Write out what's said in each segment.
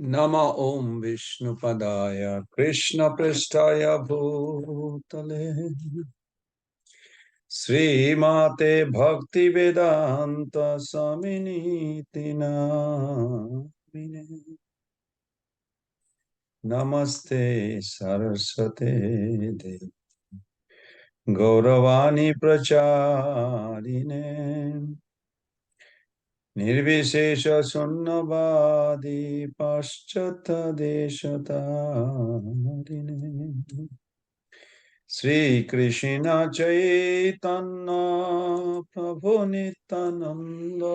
Nama Om Vishnupadaya Krishna Prasthaya Bhutale Sri Mate Bhakti Vedanta Samini Namine Namaste Saraswate Devi Gauravani Pracharine Nirvishesha Sunnavadi Paschata Deshatarine Sri Krishna Chaitanya Prabhu Nityananda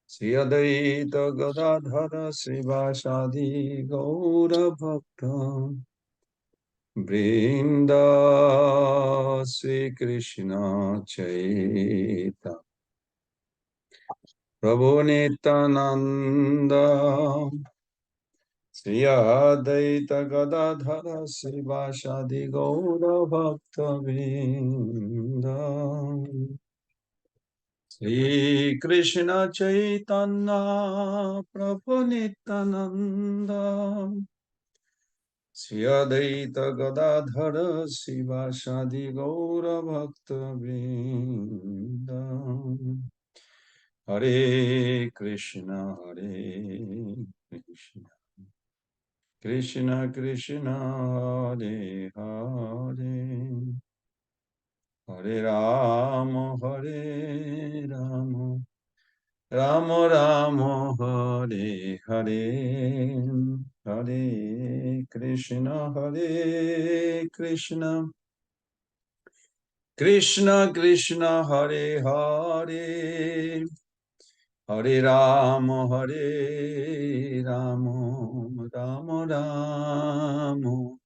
Sri Advaita Gadadhara Srivasadi Gaura Bhakta Vrinda Sri Krishna Chaitanya Prabhu Nityananda Sri Advaita Gadadhara Srivasadi Gaura Bhakta Vrinda Sri Krishna Chaitanya Prabhu Nityananda Sri Advaita Gadadhara Srivasadi Gaura Bhakta Vrinda Hare Krishna Krishna Krishna Hare Hare Hare Rama Hare Rama Rama Rama Hare Hare Hare Krishna Krishna Krishna Hare Hare Hare Rama Rama Rama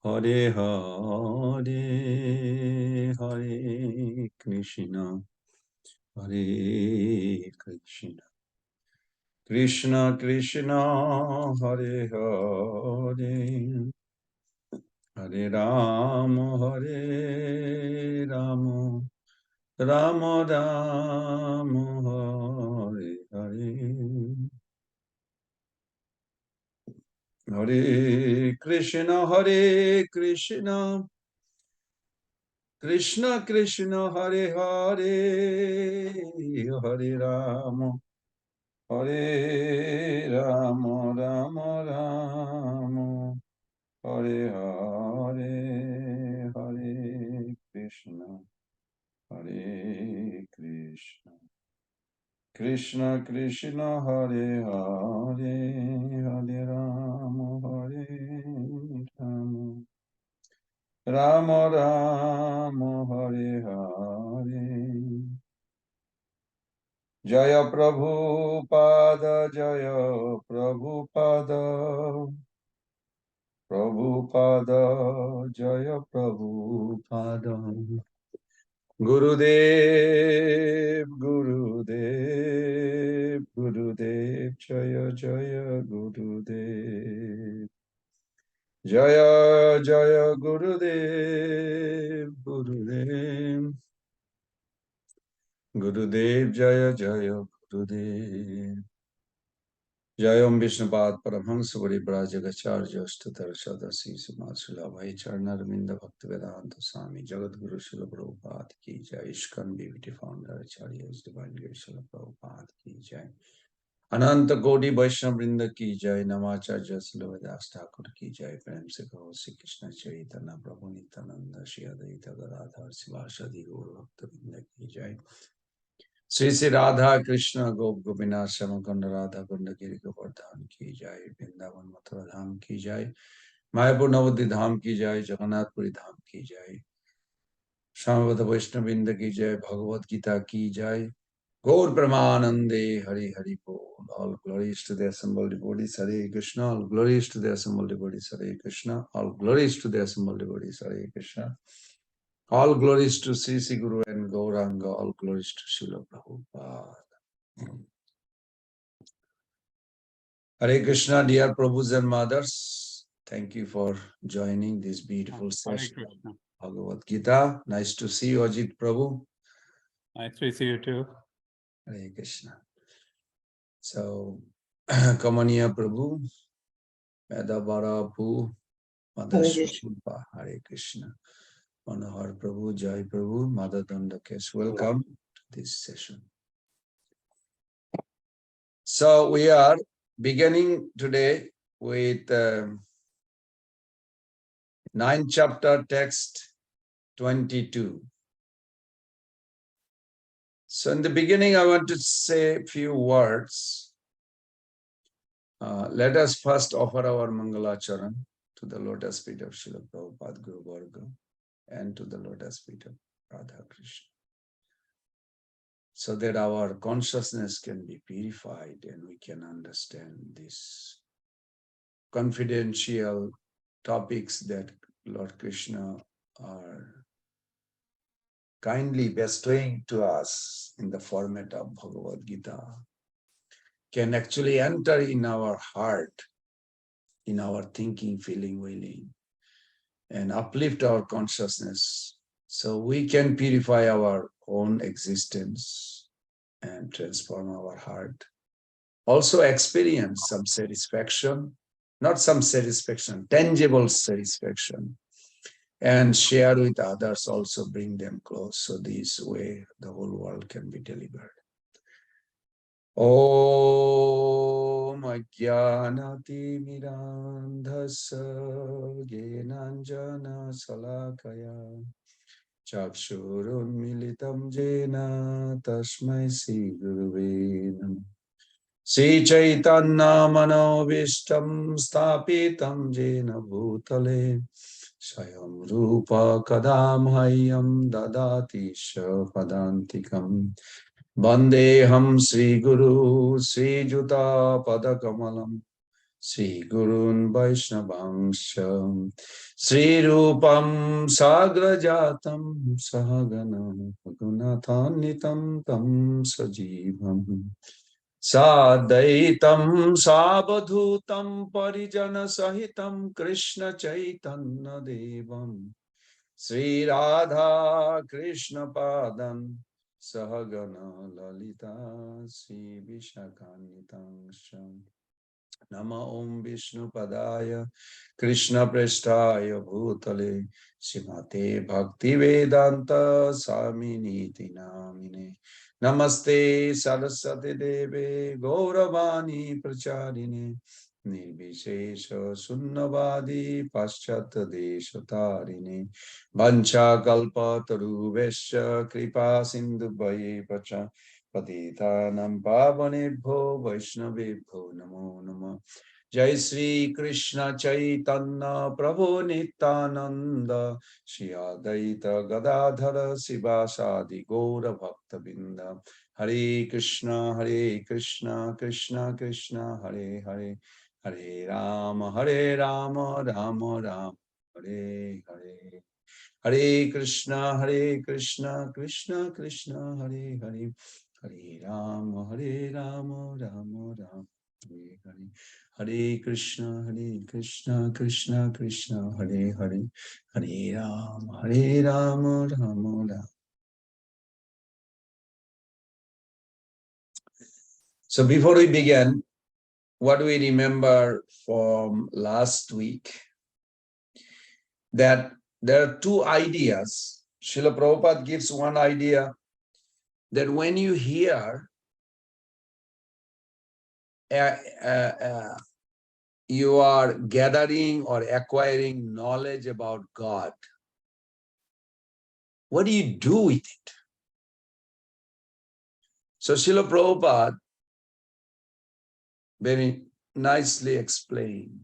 Hare Hare Hare Krishna Krishna Krishna Hare Hare Hare Rama Rama Rama Hare Hare Hare Krishna Krishna Krishna Hare Hare Hare Rama Rama Rama Hare Hare Hare Krishna Krishna Krishna Hare Hare Hare Rama Rama Rama Hare Hare Jaya Prabhupada Jaya Prabhupada Prabhupada Jaya Prabhupada Gurudev Jaya Jaya Gurudev Jaya Jaya Gurudev Jaya Jaya Gurudev Jai Om Vishnupad Paramhangsa Varibrajagacharya Ashtatar Shadasi Sumasula Bhai Charnarvinda Bhaktivedanta Swami Jagat Guru Srila Prabhupada Ki Jai Ishkan BBT Founder Acharya Divine Grace Srila Prabhupada Ki Jai Ananta Koti Vaishnava Vrinda Ki Jai Namacharya Srila Vedas Thakur Ki Jai Prem Se Kaho Sri Krishna Chaitanya Prabhu Nityananda Shri Advaita Gadadhar Sivasadi Gaur Bhakta Vrinda Ki Jai Sri Radha Krishna Gop Gopinath Shamakanda Radha Kunda Giri Govardhan Ki Jai Vrindavan Mathura Dham Ki Jai Mayapur Navadhi Dham Ki Jai Jagannath Puri Dham Ki Jai Shamavada Vaishnavinda Ki Jai Bhagavad Gita Ki Jai Gaur Pramanande Hari Hari Bol All glories to the assembled devotees Hare Krishna All glories to the assembled devotees Hare Krishna All glories to the assembled devotees Hare Krishna All glories to Sri Guru and Gauranga All glories to Srila Prabhupada Hare Krishna, dear Prabhus and mothers. Thank you for joining this beautiful session of Bhagavad Gita. Nice to see you, Ajit Prabhu. Nice to see you too. Hare Krishna. So, Kamaniya Prabhu, Medabara Pu, Mother Sushilpa, Hare Krishna. Manohar Prabhu, Jai Prabhu, Mother Dandakesh. Welcome to this session. So we are beginning today with 9th chapter text 22. So in the beginning, I want to say a few words. Let us first offer our Mangalacharan to the lotus feet of Srila Prabhupada Guru Varga and to the lotus feet of Radha Krishna, so that our consciousness can be purified and we can understand these confidential topics that Lord Krishna are kindly bestowing to us in the format of Bhagavad Gita, can actually enter in our heart, in our thinking, feeling, willing, and uplift our consciousness so we can purify our own existence and transform our heart. Also experience some satisfaction, not some satisfaction, tangible satisfaction, and share with others, also bring them close. So this way the whole world can be delivered. Om Ajnanati Mirandhasa Genanjana Salakaya Chakshurun Militam Jena Tasmai Sri Guruve Namah. Sri Chaitanya Manovishtam Stapitam Jena Bhutale Swayam Rupa Kadam Hayam Dadati Padantikam Vandeham Sri Guru Sri Juta Padakamalam Sri Gurun Vaishnavangsha Sri Rupam Sagrajatam Sahaganam Gunatanitam Tam Sajivam Sadaitam Sabadhutam Parijana Sahitam Krishna Chaitanya Devam Sri Radha Krishna Padam Sahagana Lalita Sri Vishakanitam Nama Om Vishnu Padaya Krishna Prestaya Bhutale Srimate Bhakti Vedanta Saminiti Namine Namaste Saraswati Deve Gauravani Pracharine Nirvishesha Sunnavadi Paschat Deshatarine Vancha Kalpa Taruvesha Kripa Sindhu Bhai Pacha Patitanam Pavanebhyo Vaishnavebhyo Namo Namah. Jai Sri Krishna Chaitanya Prabhu Nityananda Shri Adaita Gadadhara Sivasadi Gaura Bhakta Binda Hare Krishna Krishna Krishna Hare Hare Hare Rama Rama Rama Hare Hare Hare Krishna Krishna Krishna Hare Hare Hare Rama Rama Rama Hare Hare Hare Krishna Krishna Krishna Hare Hare Hare Rama Rama Rama. So before we begin, what do we remember from last week? That there are two ideas. Srila Prabhupada gives one idea that when you hear you are gathering or acquiring knowledge about God, what do you do with it? So Srila Prabhupada very nicely explained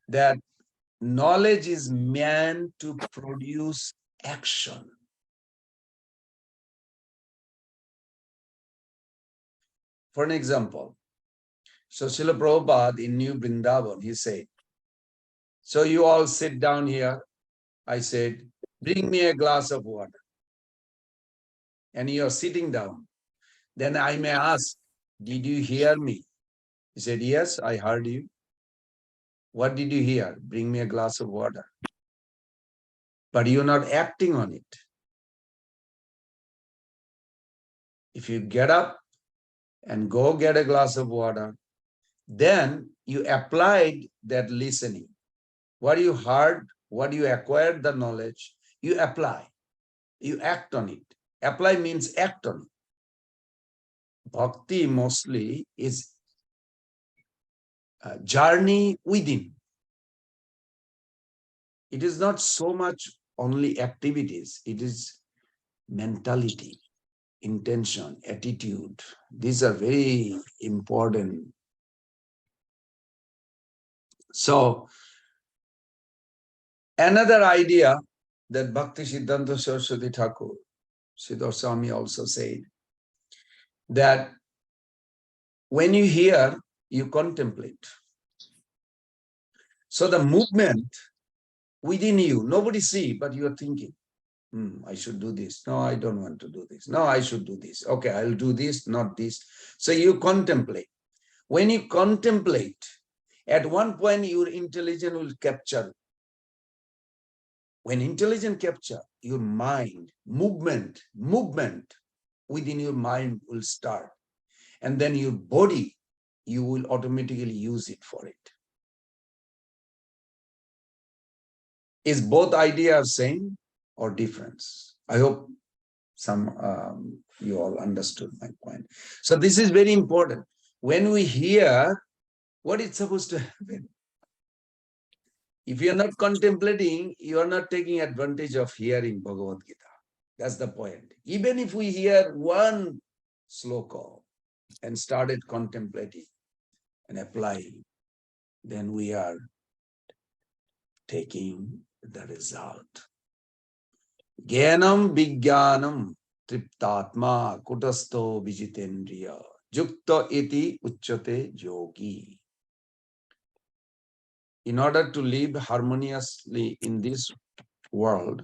that knowledge is meant to produce action. For an example, so Srila Prabhupada in New Vrindavan, he said, so you all sit down here. I said, bring me a glass of water. And you are sitting down. Then I may ask, did you hear me? He said, yes, I heard you. What did you hear? Bring me a glass of water. But you're not acting on it. If you get up and go get a glass of water. Then you applied that listening. What you heard, what you acquired the knowledge, you apply, you act on it. Apply means act on it. Bhakti mostly is a journey within. It is not so much only activities, it is mentality, intention, attitude. These are very important. So, another idea that Bhakti Siddhanta Saraswati Thakur, Siddhar Swami also said, that when you hear, you contemplate. So the movement within you, nobody see, but you are thinking, I should do this. No, I don't want to do this. No, I should do this. Okay, I'll do this, not this. So you contemplate. When you contemplate, at one point your intelligence will capture. When intelligence capture, your mind, movement within your mind will start. And then your body, you will automatically use it for it. Is both ideas same or difference? I hope some you all understood my point. So this is very important. When we hear, what is supposed to happen? If you are not contemplating, you are not taking advantage of hearing Bhagavad Gita. That's the point. Even if we hear one sloka and started contemplating and applying, then we are taking the result. Jnanam Vijnanam Triptatma Kutasto Vijitendriya Yukta iti Uchate Yogi. In order to live harmoniously in this world,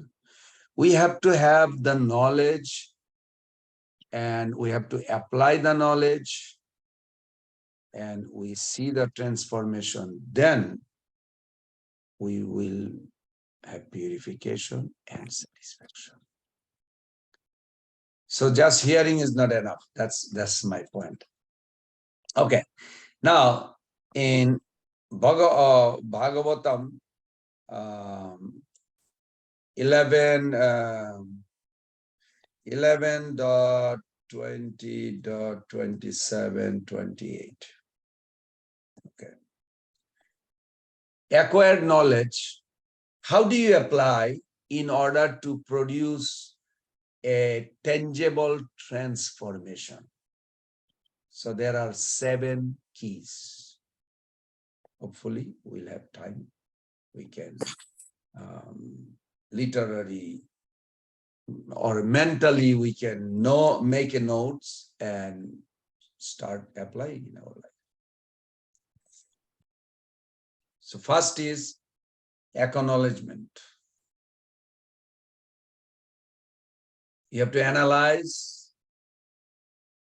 we have to have the knowledge and we have to apply the knowledge and we see the transformation. Then we will have purification and satisfaction. So just hearing is not enough. That's my point. Okay. Now, in Bhagavatam 11.20.27.28. Okay. Acquired knowledge, how do you apply in order to produce a tangible transformation? So there are 7 keys. Hopefully we'll have time. We can literally or mentally we can make a notes and start applying in our life. So first is acknowledgement. You have to analyze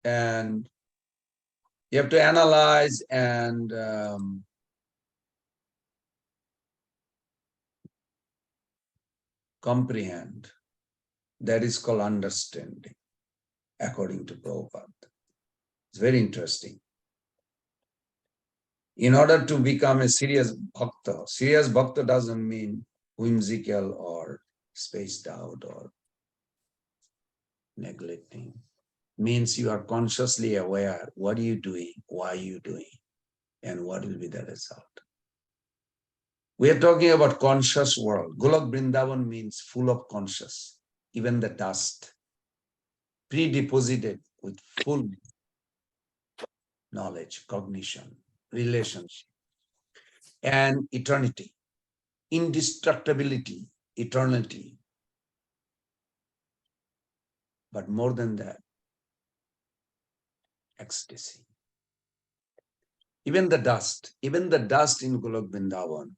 and comprehend. That is called understanding, according to Prabhupada. It's very interesting. In order to become a serious bhakta doesn't mean whimsical or spaced out or neglecting. Means you are consciously aware, what are you doing, why are you doing, and what will be the result. We are talking about conscious world. Golok Vrindavan means full of conscious, even the dust, pre-deposited with full knowledge, cognition, relationship, and eternity, indestructibility, eternity. But more than that, ecstasy. Even the dust in Golok Vrindavan,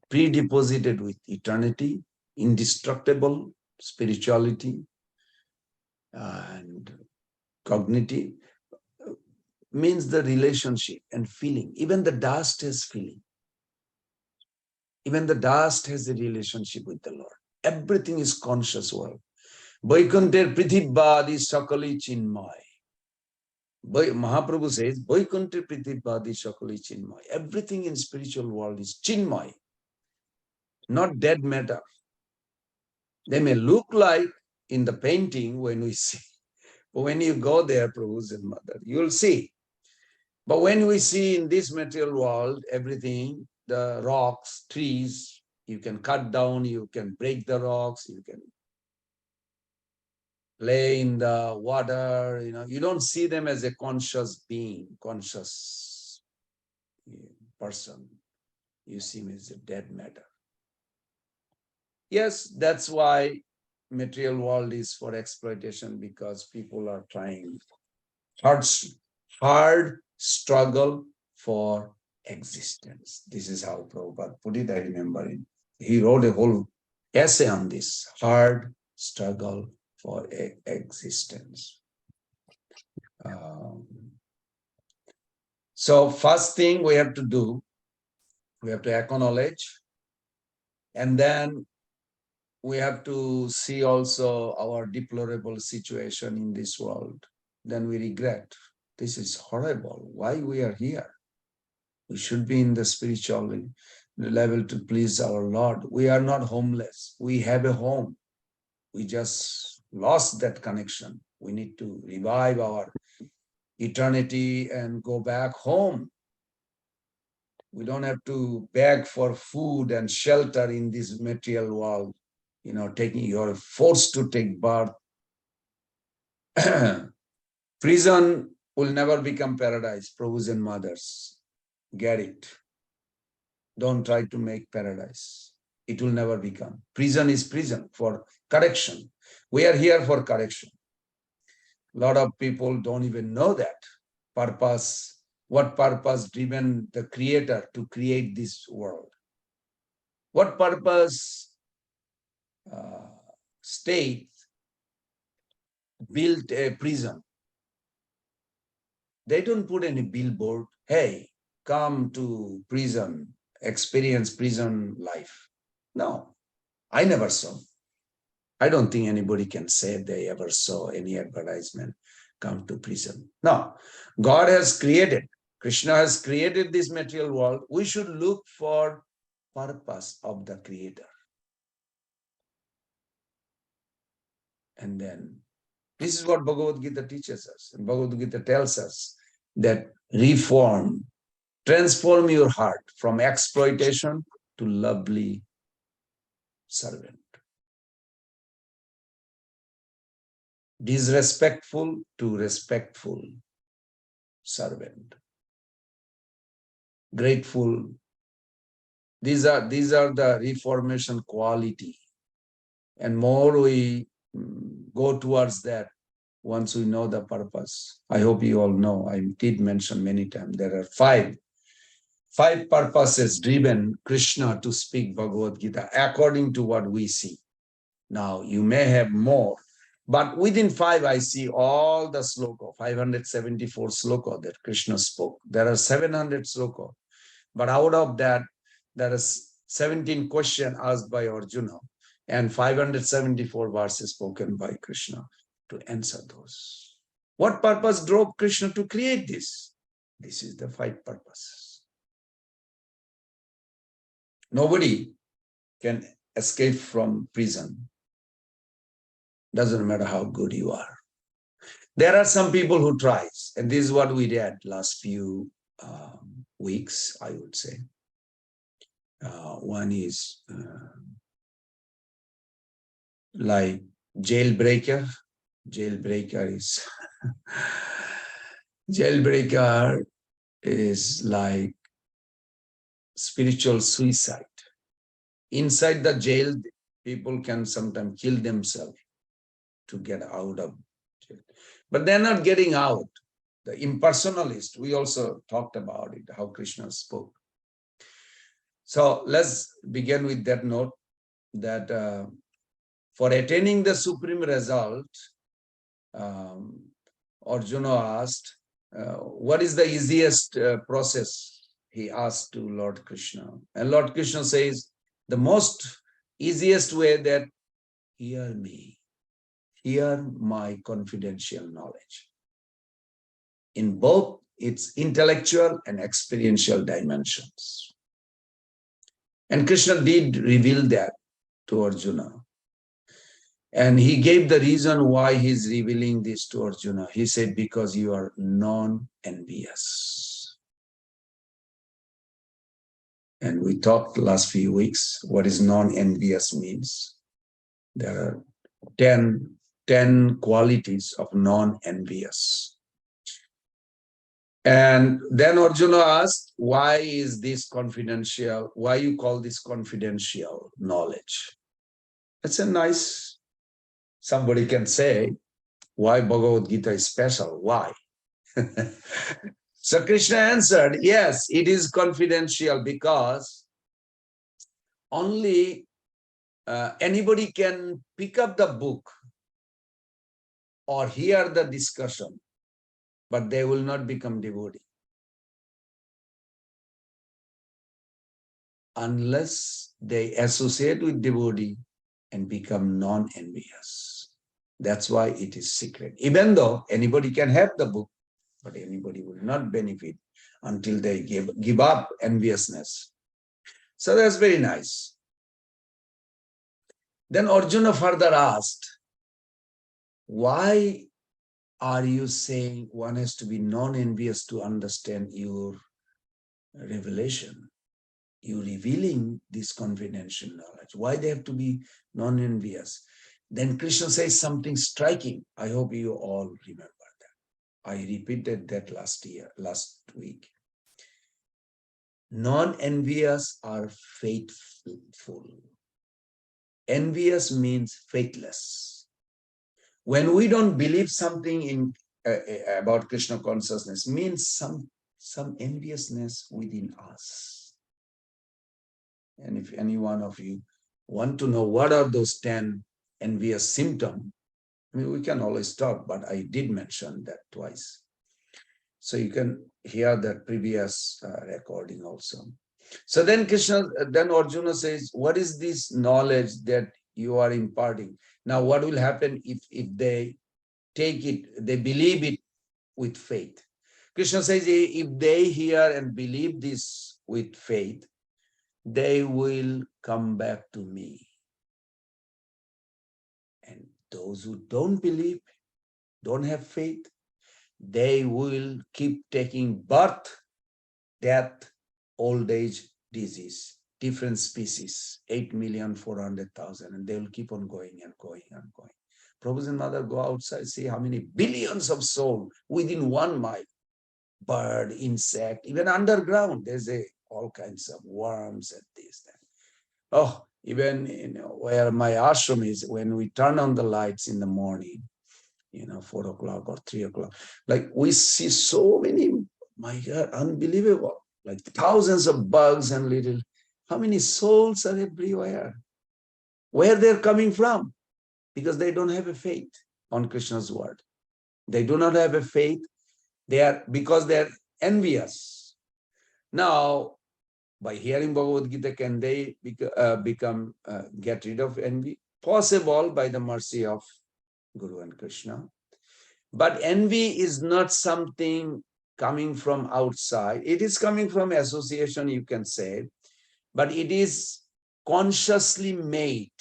pre-deposited with eternity, indestructible spirituality, and cognitive, means the relationship and feeling. Even the dust has feeling. Even the dust has a relationship with the Lord. Everything is conscious world. Vaikunter Prithibhadi Sakali Chinmay. Mahaprabhu says, Vaikuntha Pritipadi Shakali Chinmay. Everything in spiritual world is Chinmay, not dead matter. They may look like in the painting when we see, but when you go there, Prabhu's and Mother, you'll see. But when we see in this material world, everything, the rocks, trees, you can cut down, you can break the rocks, you can play in the water, you don't see them as a conscious being, conscious person. You see them as a dead matter. Yes, that's why material world is for exploitation, because people are trying hard struggle for existence. This is how Prabhupada put it. I remember it. He wrote a whole essay on this hard struggle for existence. So first thing we have to do, we have to acknowledge, and then we have to see also our deplorable situation in this world. Then we regret. This is horrible. Why we are here? We should be in the spiritual level to please our Lord. We are not homeless. We have a home. We just lost that connection. We need to revive our eternity and go back home. We don't have to beg for food and shelter in this material world. You're forced to take birth. Prison will never become paradise, Prabhus and mothers. Get it. Don't try to make paradise. It will never become. Prison is prison for correction. We are here for correction. A lot of people don't even know that purpose, what purpose driven the creator to create this world. What purpose state built a prison? They don't put any billboard, hey, come to prison, experience prison life. No, I never saw. I don't think anybody can say they ever saw any advertisement, come to prison. No, God has created, Krishna has created this material world. We should look for purpose of the creator. And then this is what Bhagavad Gita teaches us. And Bhagavad Gita tells us that reform, transform your heart from exploitation to lovely servant. Disrespectful to respectful servant. Grateful. These are the reformation quality. And more we go towards that once we know the purpose. I hope you all know, I did mention many times, there are five purposes driven Krishna to speak Bhagavad Gita according to what we see. Now, you may have more, but within five, I see all the sloka, 574 sloka that Krishna spoke. There are 700 sloka, but out of that, there is 17 questions asked by Arjuna and 574 verses spoken by Krishna to answer those. What purpose drove Krishna to create this? This is the five purposes. Nobody can escape from prison. Doesn't matter how good you are. There are some people who tries, and this is what we did last few weeks, I would say. One is like jailbreaker. Jailbreaker is like spiritual suicide. Inside the jail, people can sometimes kill themselves to get out of jail. But they're not getting out. The impersonalist, we also talked about it, how Krishna spoke. So let's begin with that note that for attaining the supreme result, Arjuna asked, what is the easiest process? He asked to Lord Krishna. And Lord Krishna says, the most easiest way that hear me, hear my confidential knowledge. in both its intellectual and experiential dimensions. And Krishna did reveal that to Arjuna. And he gave the reason why he's revealing this to Arjuna. He said, because you are non-envious. And we talked last few weeks what is non-envious means. There are 10 qualities of non-envious. And then Arjuna asked, why is this confidential? Why you call this confidential knowledge? It's a nice, somebody can say, why Bhagavad Gita is special? Why? So Krishna answered, yes, it is confidential because only anybody can pick up the book or hear the discussion, but they will not become devotee unless they associate with devotee and become non-envious. That's why it is secret. Even though anybody can have the book, but anybody will not benefit until they give up enviousness. So that's very nice. Then Arjuna further asked, why are you saying one has to be non-envious to understand your revelation? You're revealing this confidential knowledge. Why they have to be non-envious? Then Krishna says something striking. I hope you all remember that. I repeated that last week. Non-envious are faithful. Envious means faithless. When we don't believe something in about Krishna consciousness, means some enviousness within us. And if any one of you want to know what are those 10 envious symptoms, I mean, we can always talk, but I did mention that twice. So you can hear that previous recording also. So then Arjuna says, what is this knowledge that you are imparting? Now, what will happen if they take it, they believe it with faith? Krishna says, if they hear and believe this with faith, they will come back to me. And those who don't believe, don't have faith, they will keep taking birth, death, old age, disease, different species, 8,400,000, and they will keep on going and going and going. Prabhu's and Mother go outside, see how many billions of souls within 1 mile, bird, insect, even underground, there's all kinds of worms and this, that. Oh, even where my ashram is, when we turn on the lights in the morning, 4 o'clock or 3 o'clock, like we see so many, my God, unbelievable, like thousands of bugs and little, how many souls are everywhere? Where they're coming from? Because they don't have a faith on Krishna's word. They do not have a faith. Because they're envious. Now, by hearing Bhagavad Gita, can they get rid of envy? Possible by the mercy of Guru and Krishna. But envy is not something coming from outside. It is coming from association, you can say, but it is consciously made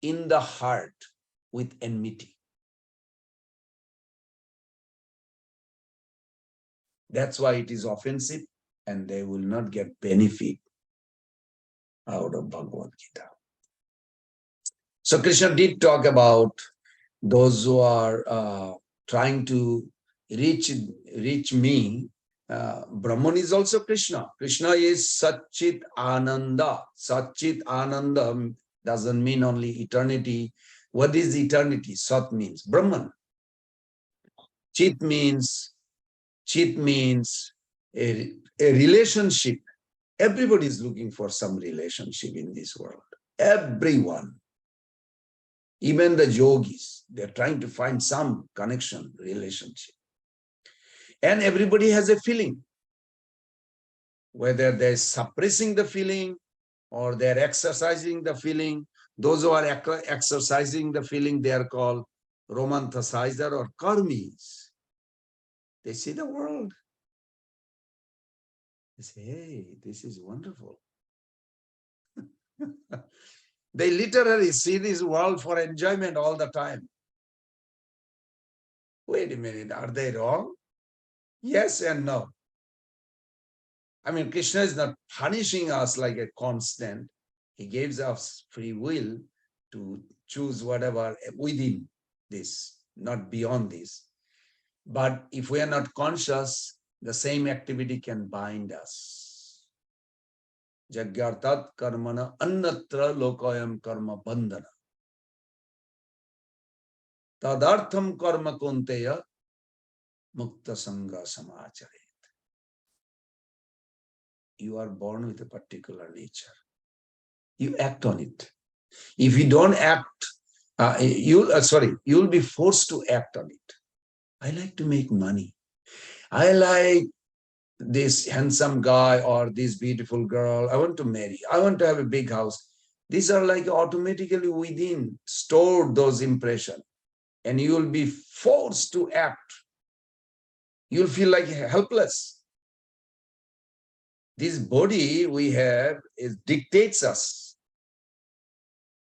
in the heart with enmity. That's why it is offensive, and they will not get benefit out of Bhagavad Gita. So Krishna did talk about those who are trying to reach me. Brahman is also Krishna. Krishna is Satchit Ananda. Satchit Ananda doesn't mean only eternity. What is eternity? Sat means Brahman. Chit means a relationship. Everybody is looking for some relationship in this world. Everyone. Even the yogis, they're trying to find some connection, relationship. And everybody has a feeling. Whether they're suppressing the feeling or they're exercising the feeling. Those who are exercising the feeling, they are called romanticizer or karmis. They see the world. They say, hey, this is wonderful. They literally see this world for enjoyment all the time. Wait a minute, are they wrong? Yes and no. I mean, Krishna is not punishing us like a constant. He gives us free will to choose whatever within this, not beyond this. But if we are not conscious, the same activity can bind us. Jagyartat karmana annatra lokayam karma bandhana. Tadartham karma kunteya mukta sangha samachare. You are born with a particular nature. You act on it. If you don't act, you'll be forced to act on it. I like to make money. I like this handsome guy or this beautiful girl. I want to marry. I want to have a big house. These are like automatically within stored those impressions, and you will be forced to act. You'll feel like helpless. This body we have dictates us.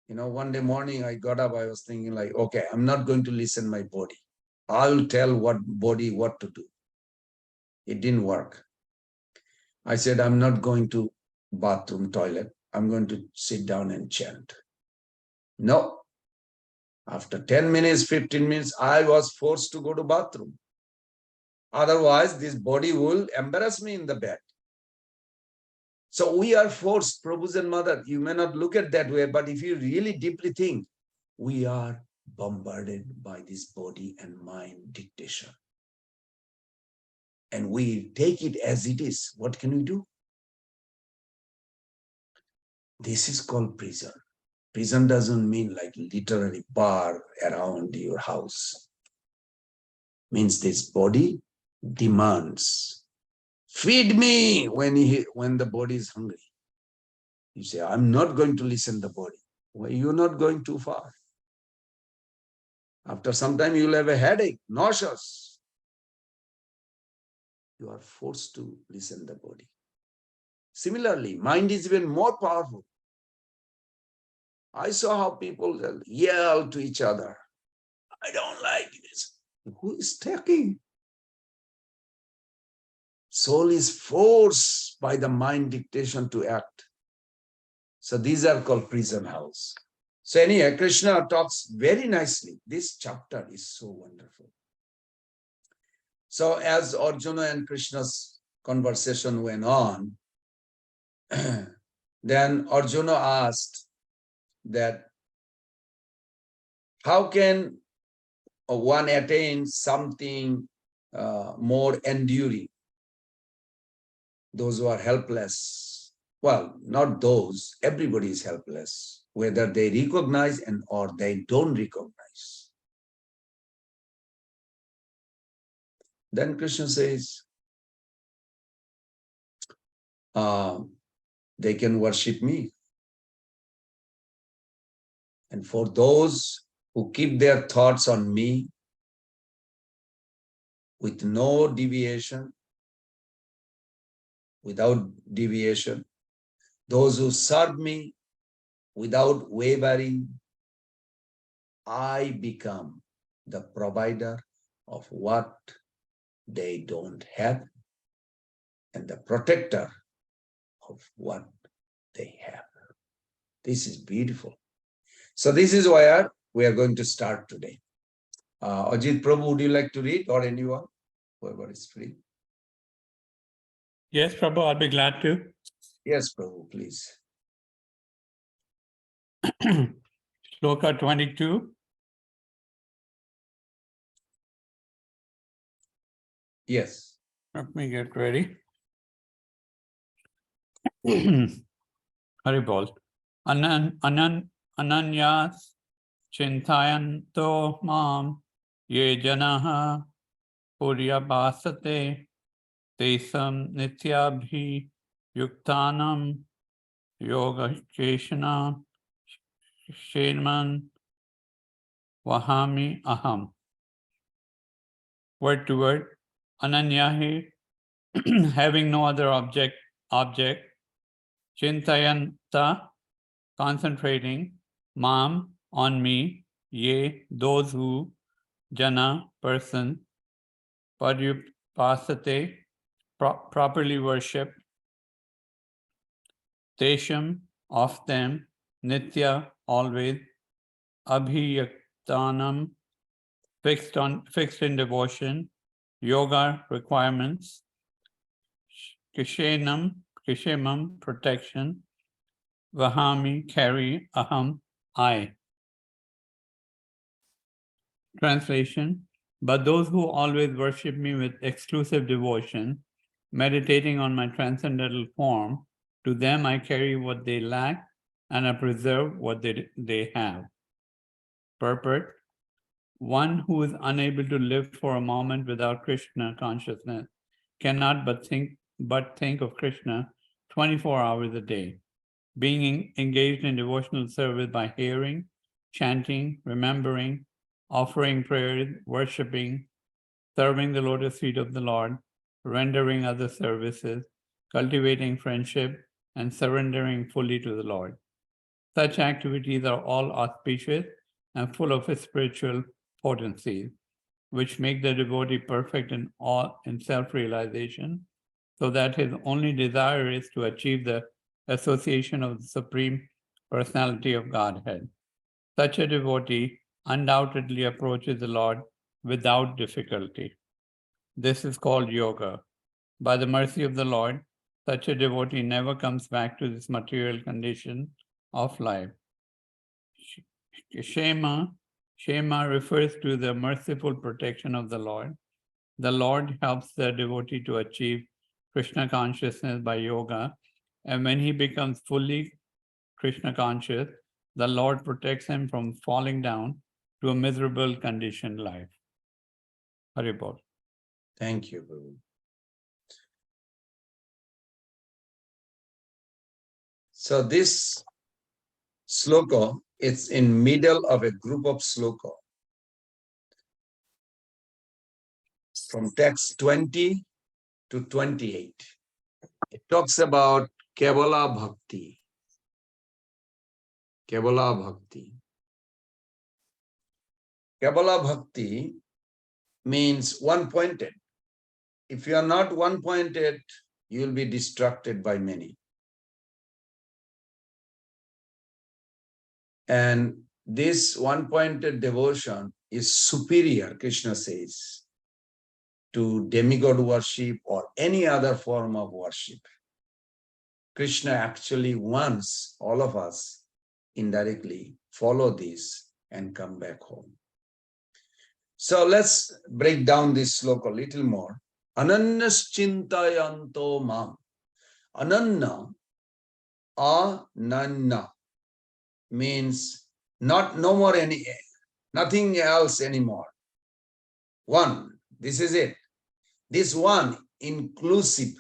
You know, one day morning I got up, I was thinking like, okay, I'm not going to listen my body. I'll tell what body what to do. It didn't work. I said, I'm not going to bathroom, toilet. I'm going to sit down and chant. No. After 10 minutes, 15 minutes, I was forced to go to bathroom. Otherwise, this body will embarrass me in the bed. So we are forced, Prabhu's and Mother. You may not look at that way, but if you really deeply think, we are bombarded by this body and mind dictation. And we take it as it is. What can we do? This is called prison. Prison doesn't mean like literally bar around your house. Means this body demands, feed me when the body is hungry. You say, I'm not going to listen to the body. Well, you're not going too far. After some time, you'll have a headache, nauseous. You are forced to listen to the body. Similarly, mind is even more powerful. I saw how people yell to each other. I don't like this. Who is talking? Soul is forced by the mind dictation to act. So these are called prison house. So anyway, Krishna talks very nicely. This chapter is so wonderful. So as Arjuna and Krishna's conversation went on, then Arjuna asked that how can one attain something more enduring? Those who are helpless. Well, not those. Everybody is helpless, whether they recognize or they don't recognize. Then Krishna says, they can worship me. And for those who keep their thoughts on me with no deviation, without deviation, those who serve me without wavering, I become the provider of what they don't have and the protector of what they have. This is beautiful. So this is where we are going to start today. Ajit Prabhu, would you like to read, or anyone? Whoever is free. Yes, Prabhu, I'll be glad to. Yes, Prabhu, please. Shloka 22. Yes. Let me get ready. Haribol. Ananyas chintayanto mam ye janaha puryabhasate tesam nityabhi yuktanam yoga keshana shenman vahami aham. Word to word. Ananyahi, having no other object, Chintayanta, concentrating, Mam, on me, Ye, those who, Jana, person, Paryupasate, properly worship, Tesham, of them, Nitya, always, Abhiyaktanam, fixed in devotion, Yoga, requirements, Kshemam, protection, Vahami, carry, Aham, I. Translation: but those who always worship me with exclusive devotion, meditating on my transcendental form, to them I carry what they lack and I preserve what they have. Purport: one who is unable to live for a moment without Krishna consciousness cannot but think of Krishna 24 hours a day. Being engaged in devotional service by hearing, chanting, remembering, offering prayers, worshipping, serving the lotus feet of the Lord, rendering other services, cultivating friendship, and surrendering fully to the Lord. Such activities are all auspicious and full of spiritual potencies, which make the devotee perfect in self-realization, so that his only desire is to achieve the association of the Supreme Personality of Godhead. Such a devotee undoubtedly approaches the Lord without difficulty. This is called yoga. By the mercy of the Lord, such a devotee never comes back to this material condition of life. Shema refers to the merciful protection of the Lord. The Lord helps the devotee to achieve Krishna consciousness by yoga, and when he becomes fully Krishna conscious, the Lord protects him from falling down to a miserable conditioned life. Haribol. Thank you, Guru. So this sloka, it's in middle of a group of sloka. From text 20 to 28. It talks about Kevala Bhakti. Kevala Bhakti. Kevala Bhakti means one-pointed. If you are not one-pointed, you will be distracted by many. And this one-pointed devotion is superior, Krishna says, to demigod worship or any other form of worship. Krishna actually wants all of us indirectly follow this and come back home. So let's break down this sloka a little more. Ananyas chintayanto mam. Ananya, ananya means no more nothing else anymore. One, this is it. This one, inclusive,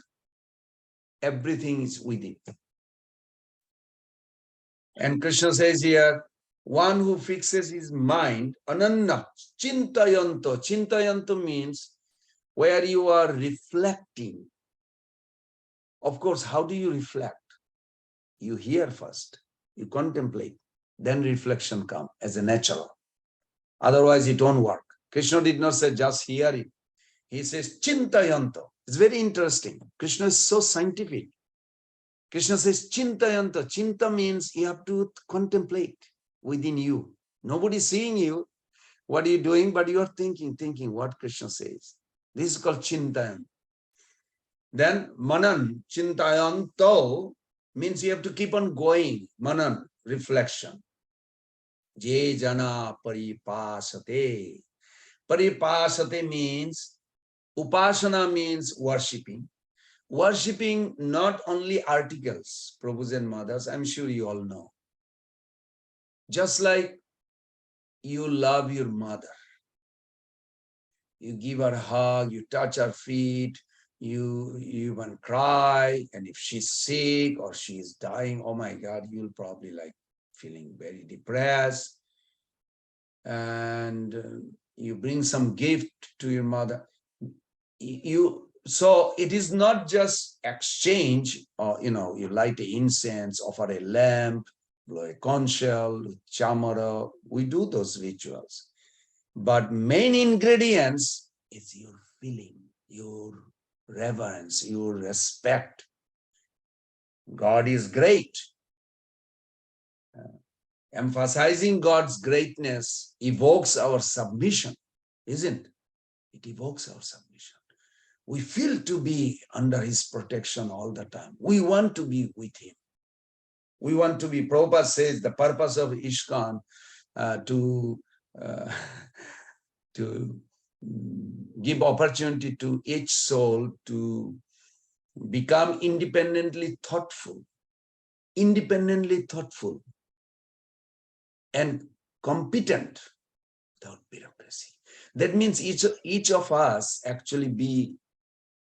everything is within. And Krishna says here, one who fixes his mind, ananya, chintayanto. Chintayanto means where you are reflecting. Of course, how do you reflect? You hear first, you contemplate, then reflection comes as a natural. Otherwise, it won't work. Krishna did not say just hear it. He says chintayanto. It's very interesting. Krishna is so scientific. Krishna says chintayanto. Chinta means you have to contemplate within you. Nobody seeing you. What are you doing? But you are thinking what Krishna says. This is called chintayan. Then manan, chintayanto means you have to keep on going. Manan, reflection. Je jana paripasate. Paripasate means, upasana means worshipping. Worshipping not only articles, Prabhus and mothers, I'm sure you all know. Just like you love your mother. You give her a hug, you touch her feet, you even cry, and if she's sick or she's dying, oh my God, you'll probably like feeling very depressed, and you bring some gift to your mother. so it is not just exchange, or you light a incense, offer a lamp, blow a conch shell, chamara. We do those rituals. But main ingredients is your feeling, your reverence, your respect. God is great. Emphasizing God's greatness evokes our submission, isn't it? It evokes our submission. We feel to be under his protection all the time. We want to be with him. We want to be, Prabhupada says, the purpose of ISKCON to give opportunity to each soul to become independently thoughtful and competent without bureaucracy. That means each of us actually be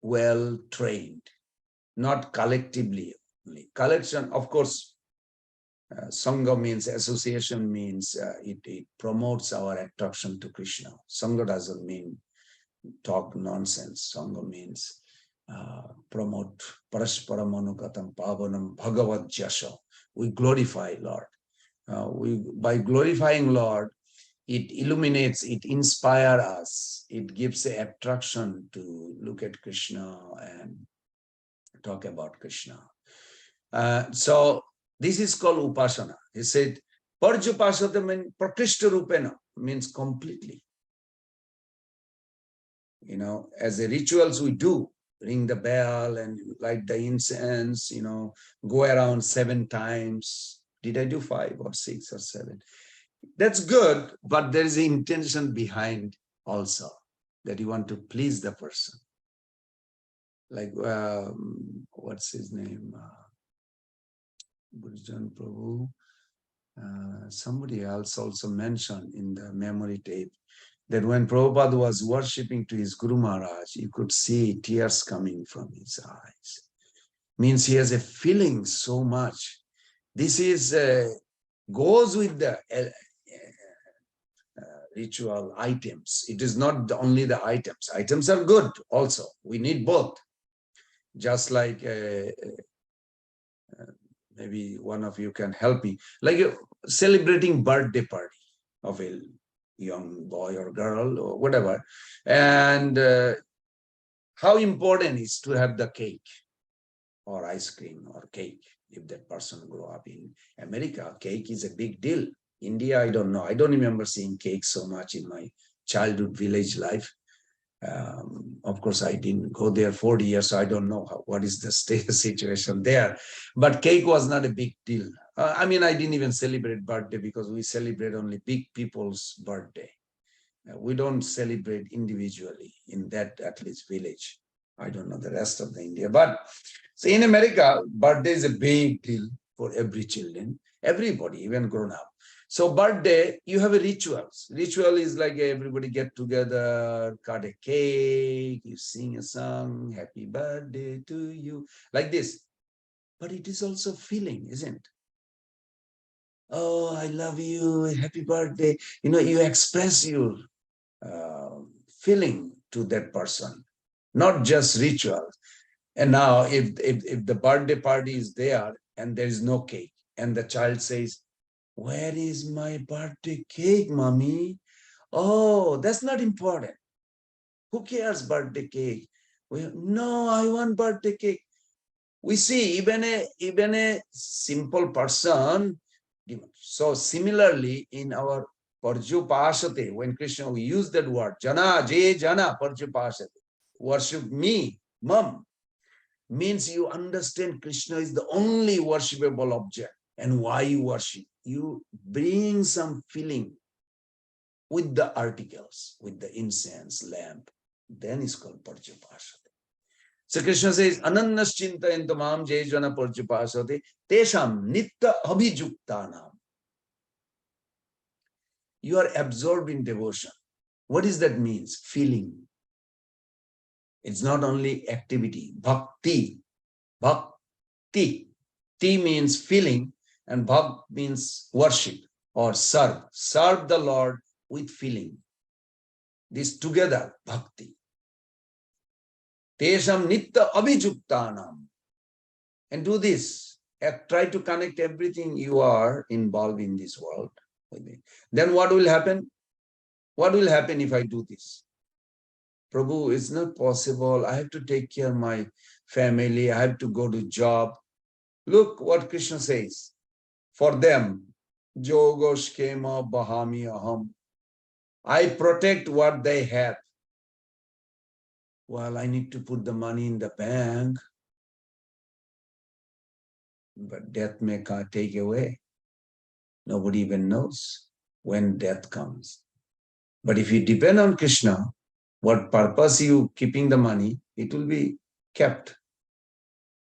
well trained, not collectively. Collection, of course, Sangha means association, means it promotes our attraction to Krishna. Sangha doesn't mean talk nonsense. Sangha means promote parasparamanukatam pavanam Bhagavad Gita. We glorify Lord. By glorifying Lord, it illuminates, it inspires us, it gives an attraction to look at Krishna and talk about Krishna. So this is called upasana. He said, Parjupasata means prakrishta rupena, means completely. As the rituals we do, ring the bell and light the incense, go around 7 times. Did I do 5 or 6 or 7? That's good, but there is an intention behind also, that you want to please the person. Like, what's his name? Burjan Prabhu. Somebody else also mentioned in the memory tape that when Prabhupada was worshipping to his Guru Maharaj, you could see tears coming from his eyes. Means he has a feeling so much. This is goes with the ritual items. It is not only the items. Items are good also. We need both. Just like maybe one of you can help me, like celebrating birthday party of a young boy or girl or whatever. And how important is to have the cake or ice cream or cake. If that person grew up in America, cake is a big deal. India, I don't know. I don't remember seeing cake so much in my childhood village life. Of course, I didn't go there 40 years, so I don't know what is the situation there. But cake was not a big deal. I mean, I didn't even celebrate birthday because we celebrate only big people's birthday. We don't celebrate individually in that, at least, village. I don't know the rest of the India. But so in America, birthday is a big deal for every children, everybody, even grown up. So birthday, you have a rituals. Ritual is like everybody get together, cut a cake, you sing a song, happy birthday to you, like this. But it is also feeling, isn't it? Oh, I love you, happy birthday. You express your feeling to that person, not just rituals. And now if the birthday party is there and there is no cake, and the child says, where is my birthday cake, mommy? Oh, that's not important. Who cares birthday cake? No, I want birthday cake. We see even a simple person. So similarly, in our Parjupasate, when Krishna, we use that word, Jana, Jai Jana, Parjupasate, worship me, mom, means you understand Krishna is the only worshipable object. And why you worship? You bring some feeling with the articles, with the incense, lamp, then it's called Parjupasate. So Krishna says, Anannas chintayantu mam jayajana parjupasate tesham nitta abhijuktanam. You are absorbed in devotion. What does that mean? Feeling. It's not only activity. Bhakti. Bhakti. Ti means feeling, and bhakt means worship or serve. Serve the Lord with feeling. This together, bhakti. Tesham nitta abhijuktanam. And do this. Try to connect everything you are involved in this world with me. Then what will happen? What will happen if I do this? Prabhu, it's not possible. I have to take care of my family. I have to go to job. Look what Krishna says. For them, Jogo Shkema Bahami Aham. I protect what they have. Well, I need to put the money in the bank. But death may take away. Nobody even knows when death comes. But if you depend on Krishna, what purpose you keeping the money, it will be kept.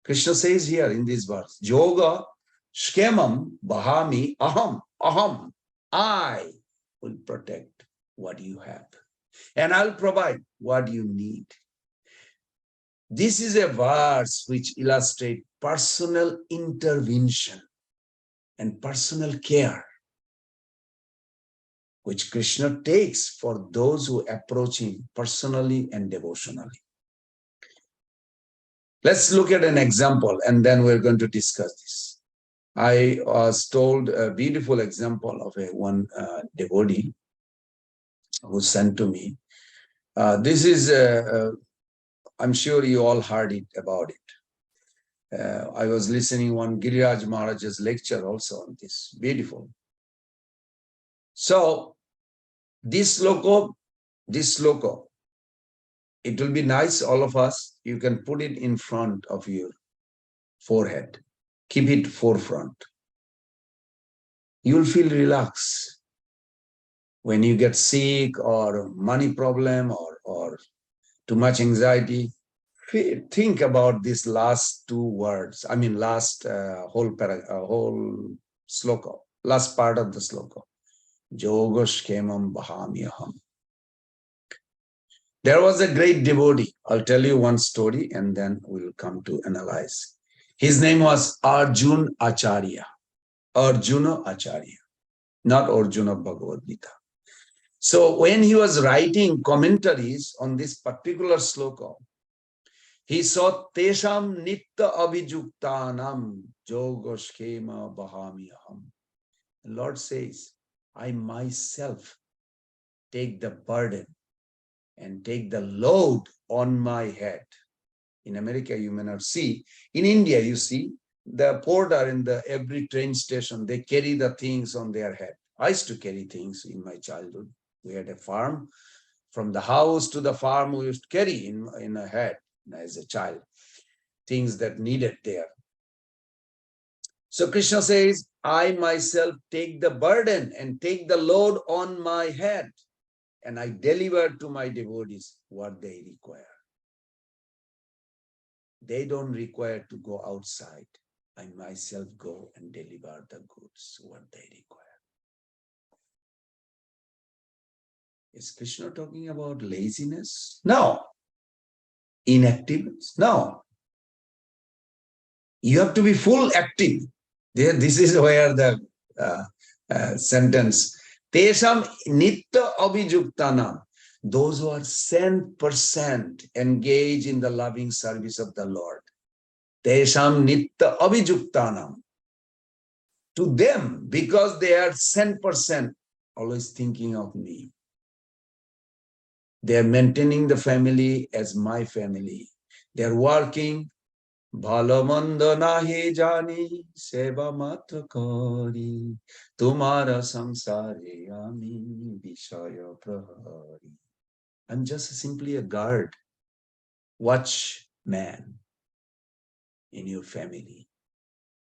Krishna says here in this verse, Yoga Shkemam Bahami Aham. Aham. I will protect what you have. And I'll provide what you need. This is a verse which illustrates personal intervention and personal care, which Krishna takes for those who approach him personally and devotionally. Let's look at an example and then we're going to discuss this. I was told a beautiful example of one devotee who sent to me. This is, I'm sure you all heard it about it. I was listening one Giriraj Maharaj's lecture also on this. Beautiful. So this sloka, it will be nice, all of us. You can put it in front of your forehead. Keep it forefront. You'll feel relaxed. When you get sick or money problem or too much anxiety, think about these last two words. I mean, last whole sloka, last part of the sloka. Yogoshkemam Bahamyaham. There was a great devotee. I'll tell you one story and then we'll come to analyze. His name was Arjuna Acharya, not Arjuna of Bhagavad Gita. So when he was writing commentaries on this particular sloka, he saw Tesham Nitta Abhijuktanam Yogoshkema Bahamyaham. The Lord says, I myself take the burden and take the load on my head. In America, you may not see. In India, you see, the porter in every train station, they carry the things on their head. I used to carry things in my childhood. We had a farm. From the house to the farm, we used to carry in a head as a child, things that needed there. So Krishna says, I myself take the burden and take the load on my head, and I deliver to my devotees what they require. They don't require to go outside. I myself go and deliver the goods, what they require. Is Krishna talking about laziness? No. Inactiveness? No. You have to be full active. This is where the sentence, Tesham nitta abhijuktanam, those who are 100% engaged in the loving service of the Lord. Tesham nitta abhijuktanam. To them, because they are 100% always thinking of me. They are maintaining the family as my family. They are working. Bhalo mando nahi jani seva matra kari tumara samsare ami vishaya prahari. I'm just simply a guard, watchman in your family.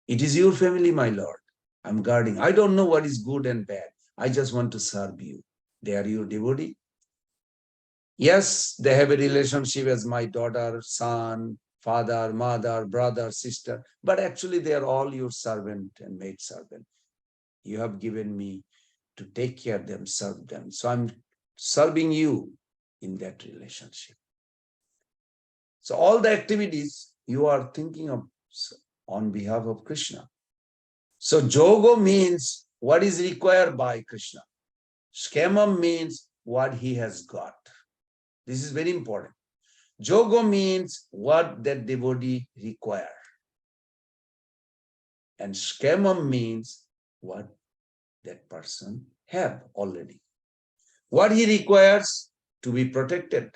It is your family, my Lord. I'm guarding. I don't know what is good and bad. I just want to serve you. They are your devotee. Yes, they have a relationship as my daughter, son, father, mother, brother, sister, but actually they are all your servant and maid servant. You have given me to take care of them, serve them. So I'm serving you in that relationship. So all the activities you are thinking of on behalf of Krishna. So Jogo means what is required by Krishna. Skemam means what he has got. This is very important. Jogo means what that devotee require. And skemam means what that person have already. What he requires to be protected.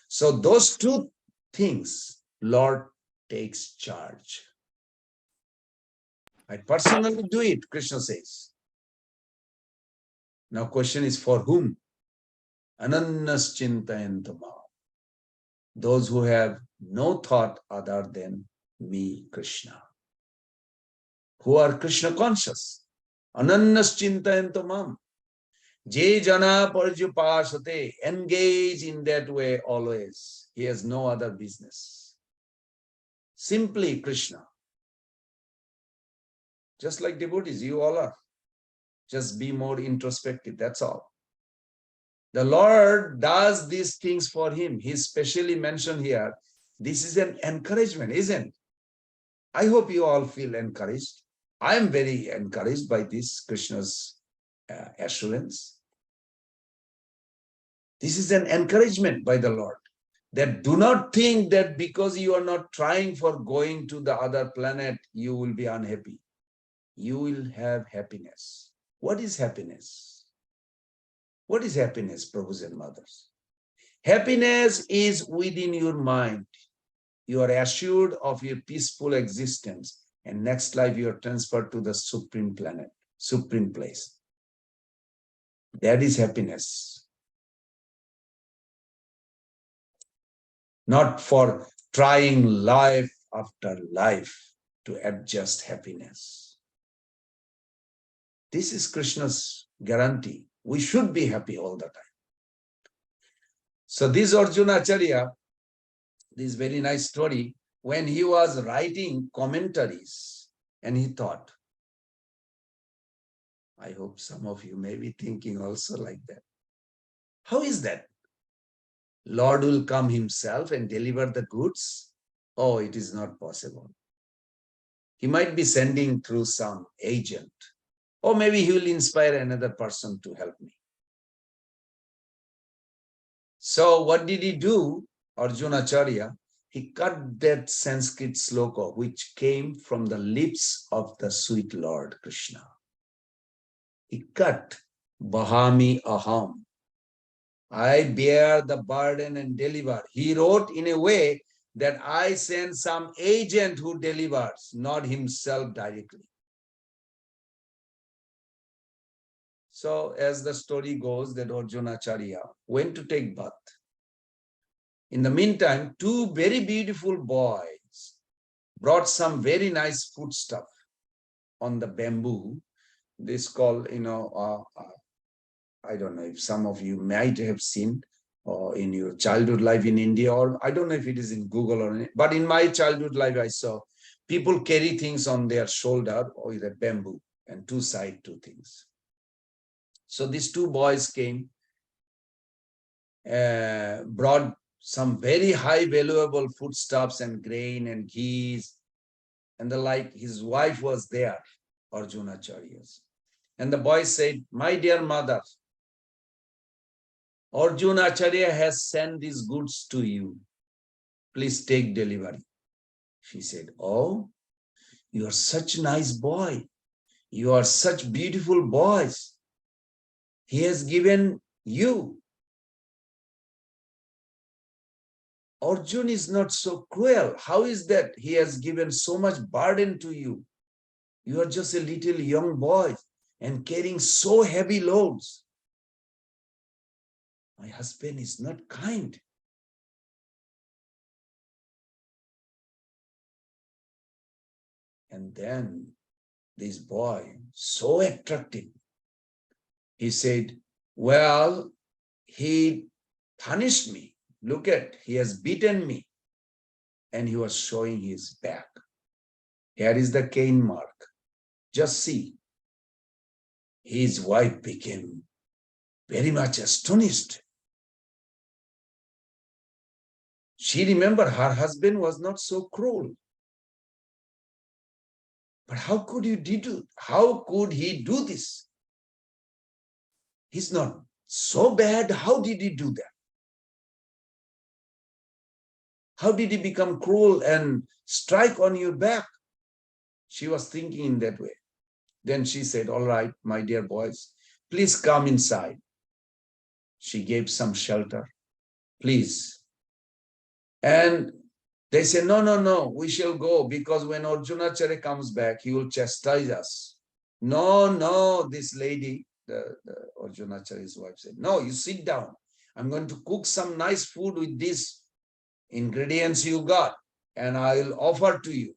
So those two things, Lord takes charge. I personally do it, Krishna says. Now question is for whom? Anannas chintayantama. Those who have no thought other than me, Krishna. Who are Krishna conscious. Anannas chintayantamam. Je jana parjupasate. Engage in that way always. He has no other business. Simply Krishna. Just like devotees, you all are. Just be more introspective, that's all. The Lord does these things for him. He specially mentioned here. This is an encouragement, isn't it? I hope you all feel encouraged. I am very encouraged by this Krishna's assurance. This is an encouragement by the Lord. That do not think that because you are not trying for going to the other planet, you will be unhappy. You will have happiness. What is happiness? What is happiness, Prabhus and mothers? Happiness is within your mind. You are assured of your peaceful existence, and next life you are transferred to the supreme planet, supreme place. That is happiness. Not for trying life after life to adjust happiness. This is Krishna's guarantee. We should be happy all the time. So this Arjuna Acharya, this very nice story, when he was writing commentaries, and he thought, I hope some of you may be thinking also like that. How is that? Lord will come himself and deliver the goods? Oh, it is not possible. He might be sending through some agent, or maybe he will inspire another person to help me. So what did he do? Arjuna Acharya, he cut that Sanskrit sloka which came from the lips of the sweet Lord Krishna. He cut Bahami Aham. I bear the burden and deliver. He wrote in a way that I send some agent who delivers, not himself directly. So as the story goes, that Arjuna Acharya went to take bath. In the meantime, two very beautiful boys brought some very nice foodstuff on the bamboo. This called, I don't know if some of you might have seen in your childhood life in India, or I don't know if it is in Google or anything, but in my childhood life, I saw people carry things on their shoulder or with a bamboo and two things. So these two boys came, brought some very high valuable foodstuffs and grain and ghees and the like. His wife was there, Arjuna Acharya's. And the boy said, my dear mother, Arjuna Acharya has sent these goods to you. Please take delivery. She said, oh, you are such a nice boy. You are such beautiful boys. He has given you. Arjuna is not so cruel. How is that he has given so much burden to you? You are just a little young boy and carrying so heavy loads. My husband is not kind. And then this boy, so attractive, he said, well, he punished me. Look at, he has beaten me. And he was showing his back. Here is the cane mark. Just see. His wife became very much astonished. She remembered her husband was not so cruel. But how could he do this? He's not so bad. How did he do that? How did he become cruel and strike on your back? She was thinking in that way. Then she said, all right, my dear boys, please come inside. She gave some shelter, please. And they said, no, no, no, we shall go because when Arjunacharya comes back, he will chastise us. No, no, this lady, the Arjunacharya's wife said, no, you sit down. I'm going to cook some nice food with these ingredients you got, and I will offer to you.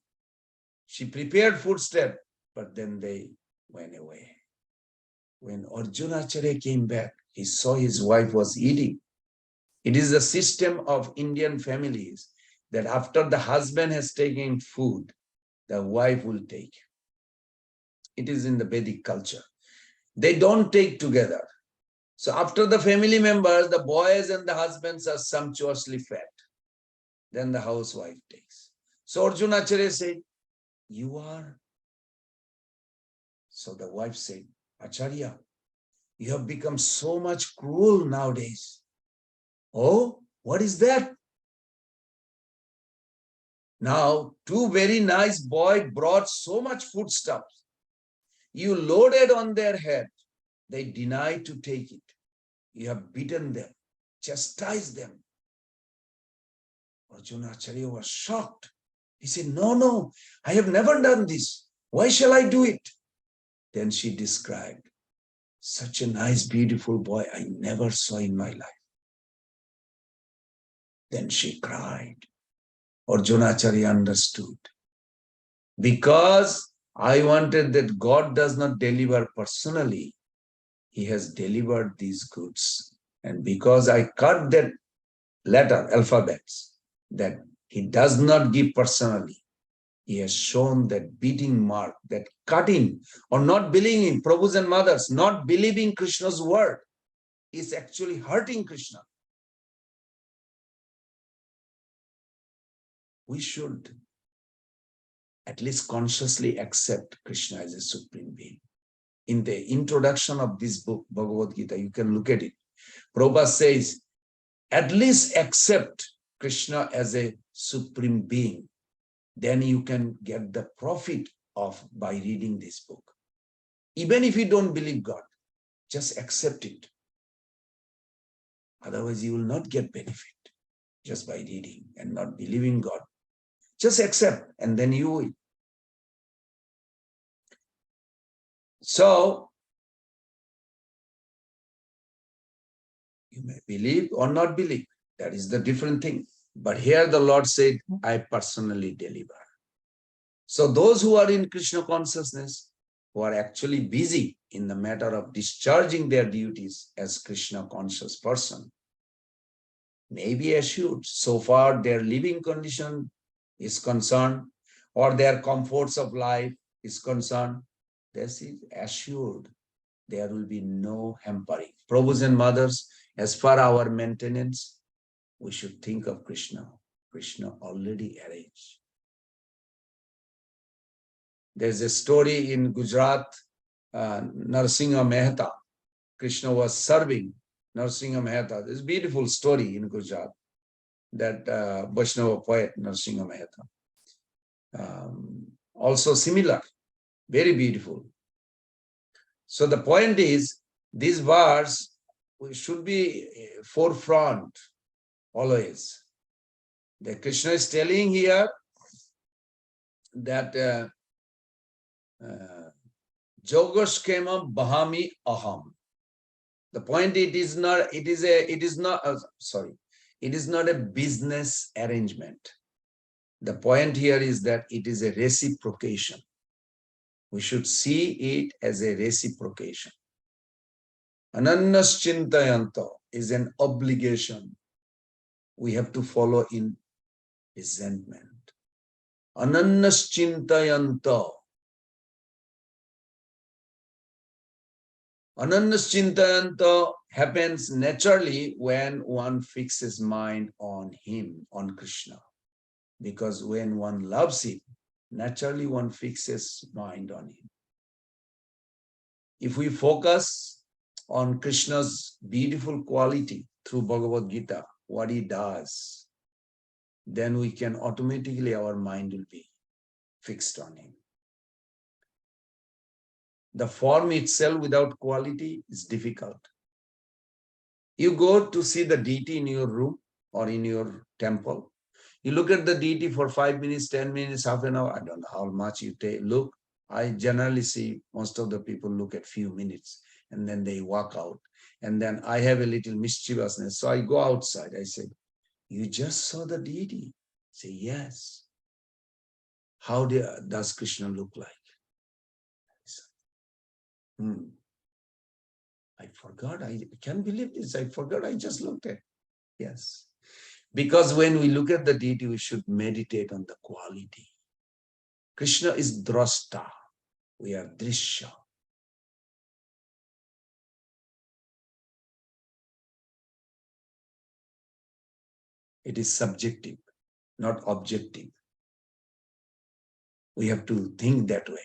She prepared foodstuff, but then they went away. When Arjunacharya came back, he saw his wife was eating. It is the system of Indian families that after the husband has taken food, the wife will take. It is in the Vedic culture. They don't take together. So after the family members, the boys and the husbands are sumptuously fed. Then the housewife takes. So Arjunacharya said, you are. So the wife said, Acharya, you have become so much cruel nowadays. Oh, what is that? Now, two very nice boys brought so much foodstuffs. You loaded on their head. They denied to take it. You have beaten them, chastised them. Arjunacharya was shocked. He said, no, no, I have never done this. Why shall I do it? Then she described, such a nice, beautiful boy I never saw in my life. Then she cried. Arjunacharya understood. Because I wanted that God does not deliver personally, he has delivered these goods. And because I cut that letter, alphabets, that he does not give personally, he has shown that beating mark, that cutting or not believing, Prabhus and mothers, not believing Krishna's word is actually hurting Krishna. We should at least consciously accept Krishna as a supreme being. In the introduction of this book, Bhagavad Gita, you can look at it. Prabhupada says, at least accept Krishna as a supreme being. Then you can get the profit of by reading this book. Even if you don't believe God, just accept it. Otherwise, you will not get benefit just by reading and not believing God. Just accept, and then you will. So, you may believe or not believe. That is the different thing. But here the Lord said, I personally deliver. So those who are in Krishna consciousness, who are actually busy in the matter of discharging their duties as Krishna conscious person, may be assured so far their living condition is concerned or their comforts of life is concerned, this is assured there will be no hampering. Prabhus and mothers, as far our maintenance, we should think of Krishna. Krishna already arranged. There's a story in Gujarat, Narsingha Mehta. Krishna was serving Narsingha Mehta. This beautiful story in Gujarat, that Vaishnava poet Narsingha Mehta. Also similar, very beautiful. So the point is, this verse should be forefront always. The Krishna is telling here that Jogaskema Bahami Aham. The point it is not a business arrangement. The point here is that it is a reciprocation. We should see it as a reciprocation. Anannas Chintayanta is an obligation. We have to follow in resentment. Anannas Chintayanta. Anannas Chintayanta happens naturally when one fixes mind on him, on Krishna. Because when one loves him, naturally one fixes mind on him. If we focus on Krishna's beautiful quality through Bhagavad Gita, what he does, then we can automatically, our mind will be fixed on him. The form itself without quality is difficult. You go to see the deity in your room or in your temple. You look at the deity for 5 minutes, 10 minutes, half an hour. I don't know how much you take. Look, I generally see most of the people look at few minutes and then they walk out. And then I have a little mischievousness. So I go outside. I say, you just saw the deity? Say, yes. How does Krishna look like? I forgot. I can't believe this. I forgot. I just looked at. Yes. Because when we look at the deity, we should meditate on the quality. Krishna is drashta. We are drishya. It is subjective, not objective. We have to think that way.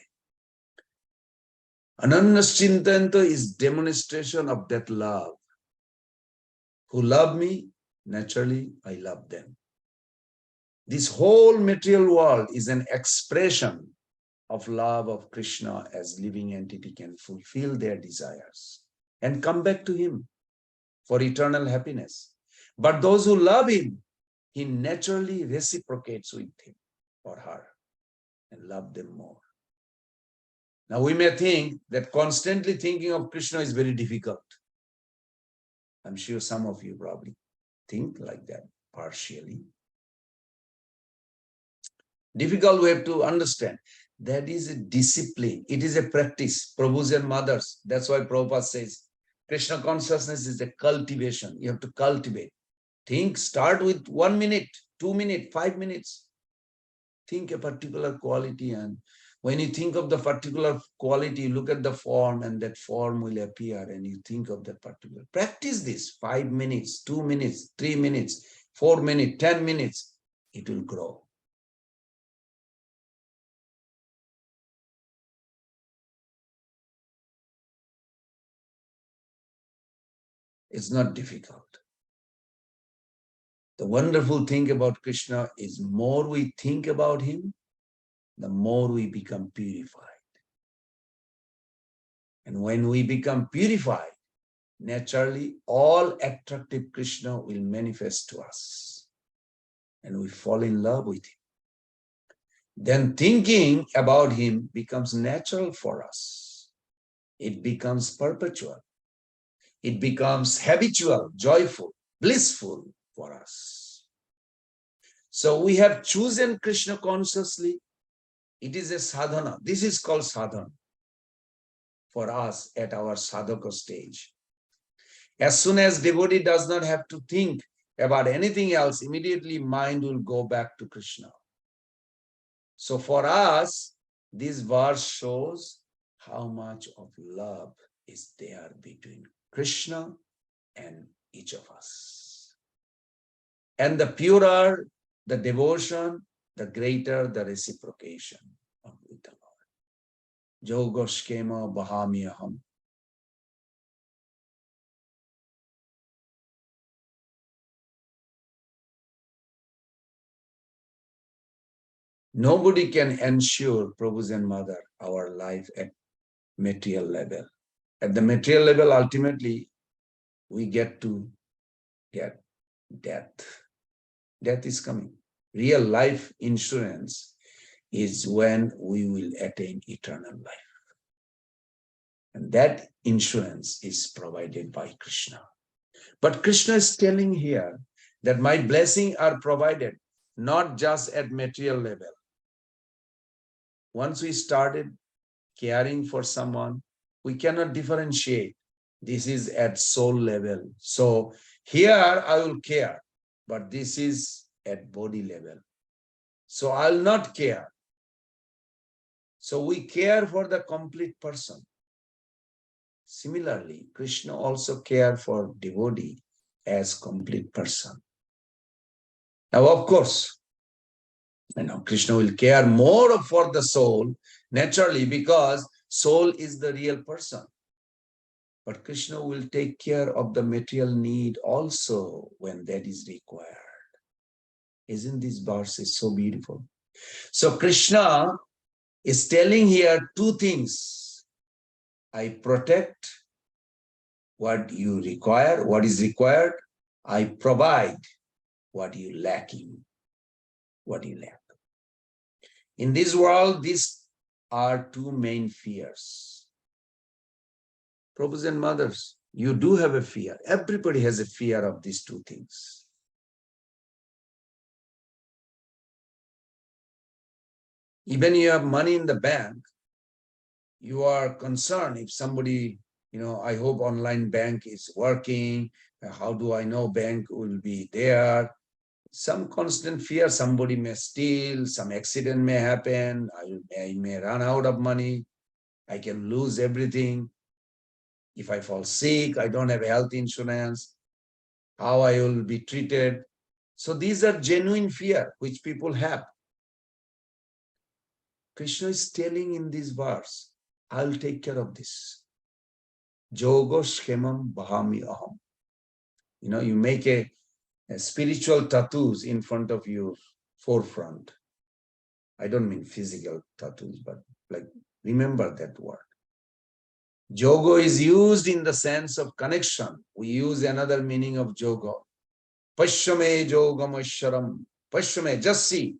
Ananyaschintanta is demonstration of that love. Who love me, naturally I love them. This whole material world is an expression of love of Krishna as living entity can fulfill their desires and come back to him for eternal happiness. But those who love him, he naturally reciprocates with him or her and love them more. Now we may think that constantly thinking of Krishna is very difficult. I'm sure some of you probably think like that partially. Difficult we have to understand. That is a discipline. It is a practice. Prabhus and mothers. That's why Prabhupada says, Krishna consciousness is a cultivation. You have to cultivate. Think, start with 1 minute, 2 minutes, 5 minutes. Think a particular quality, and when you think of the particular quality, look at the form and that form will appear and you think of that particular. Practice this 5 minutes, 2 minutes, 3 minutes, 4 minutes, 10 minutes. It will grow. It's not difficult. The wonderful thing about Krishna is more we think about him, the more we become purified. And when we become purified, naturally all attractive Krishna will manifest to us. And we fall in love with him. Then thinking about him becomes natural for us. It becomes perpetual. It becomes habitual, joyful, blissful for us. So we have chosen Krishna consciously. It is a sadhana. This is called sadhana for us at our sadhaka stage. As soon as devotee does not have to think about anything else, immediately mind will go back to Krishna. So for us, this verse shows how much of love is there between Krishna and each of us. And the purer the devotion, the greater the reciprocation with the Lord. Yogoshkema Bahamiyaham. Nobody can ensure, Prabhu's and Mother, our life at material level. At the material level, ultimately, we get to get death. Death is coming. Real life insurance is when we will attain eternal life. And that insurance is provided by Krishna. But Krishna is telling here that my blessings are provided not just at material level. Once we started caring for someone, we cannot differentiate. This is at soul level. So here I will care, but this is at body level. So I'll not care. So we care for the complete person. Similarly, Krishna also cares for devotee as complete person. Now, of course, Krishna will care more for the soul naturally because soul is the real person. But Krishna will take care of the material need also when that is required. Isn't this verse is so beautiful? So Krishna is telling here two things. I protect what you require, what is required. I provide what you lacking, what you lack. In this world, these are two main fears. Prabhus and mothers, you do have a fear. Everybody has a fear of these two things. Even you have money in the bank, you are concerned if somebody, I hope online bank is working. How do I know bank will be there? Some constant fear, somebody may steal, some accident may happen, I may run out of money, I can lose everything. If I fall sick, I don't have health insurance, how I will be treated. So these are genuine fear which people have. Krishna is telling in this verse, I'll take care of this. Jogo schemam bahami aham. You make a spiritual tattoos in front of your forefront. I don't mean physical tattoos, but like, remember that word. Jogo is used in the sense of connection. We use another meaning of jogo. Pashyame jogamasharam. Pashyame, just see.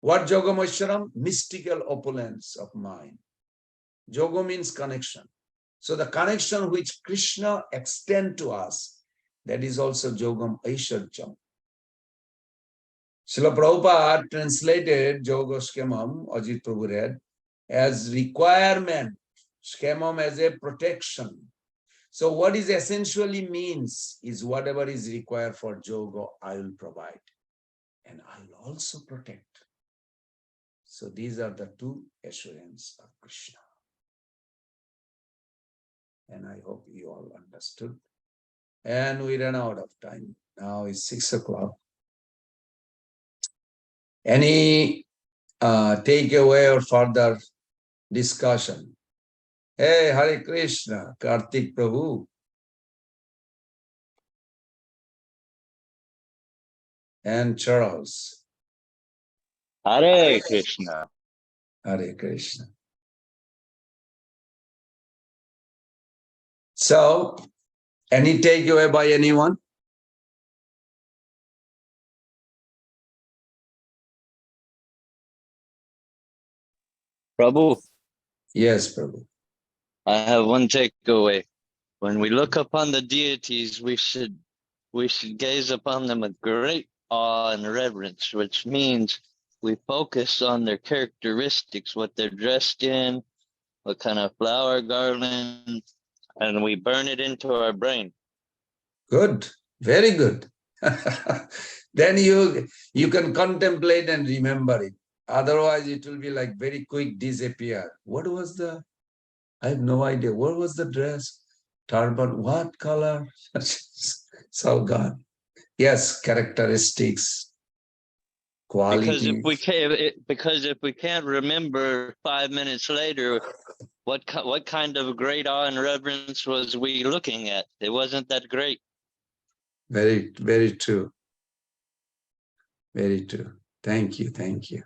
What jogamasharam? Mystical opulence of mind. Jogo means connection. So the connection which Krishna extends to us, that is also Jogam Aishwarjam. Srila Prabhupada translated Yoga Schemam, Ajit Prabhu read, as requirement, Schemam as a protection. So what is essentially means is whatever is required for yoga, I will provide. And I will also protect. So these are the two assurances of Krishna. And I hope you all understood. And we ran out of time. Now it's 6 o'clock. Any takeaway or further discussion? Hey, Hare Krishna, Kartik Prabhu. And Charles. Hare Krishna. Hare Krishna. So, any takeaway by anyone? Prabhu, Yes, Prabhu. I have one takeaway. When we look upon the deities, we should gaze upon them with great awe and reverence, which means we focus on their characteristics, what they're dressed in, what kind of flower garland, and we burn it into our brain. Good. Very good. Then you can contemplate and remember it. Otherwise, it will be like very quick disappear. What was I have no idea. What was the dress? Turban, what color? So gone. Yes, characteristics, Because if qualities. we can't remember 5 minutes later what kind of great awe and reverence was we looking at, it wasn't that great. Very, very true. Very true. Thank you. Thank you.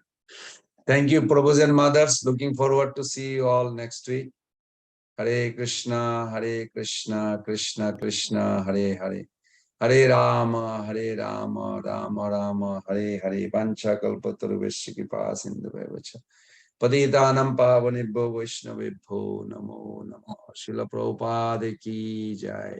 Thank you, Prabhus and mothers. Looking forward to see you all next week. Hare Krishna, Krishna Krishna, Hare Hare. Hare Rama, Rama Rama, Hare Hare. Vancha kalpataru vishya sindhu vacha. Patitanam pavanebhyo vaishnavebhyo namo namo. Srila Prabhupada ki jai.